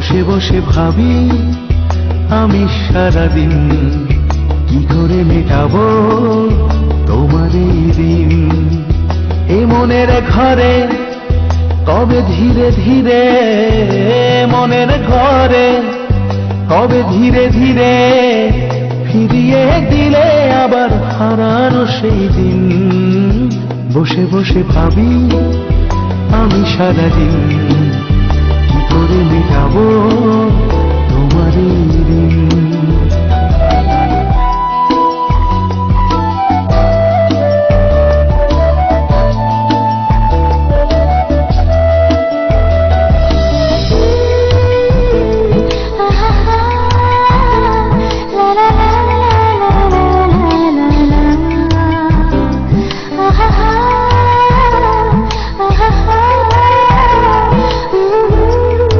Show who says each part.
Speaker 1: বসে বসে ভাবি আমি সারাদিন কি করে মেটাবো তোমার এই দিন। এই মনের ঘরে কবে ধীরে ধীরে, মনের ঘরে কবে ধীরে ধীরে ফিরিয়ে দিলে আবার হারানো সেই দিন। বসে বসে ভাবি আমি সারাদিন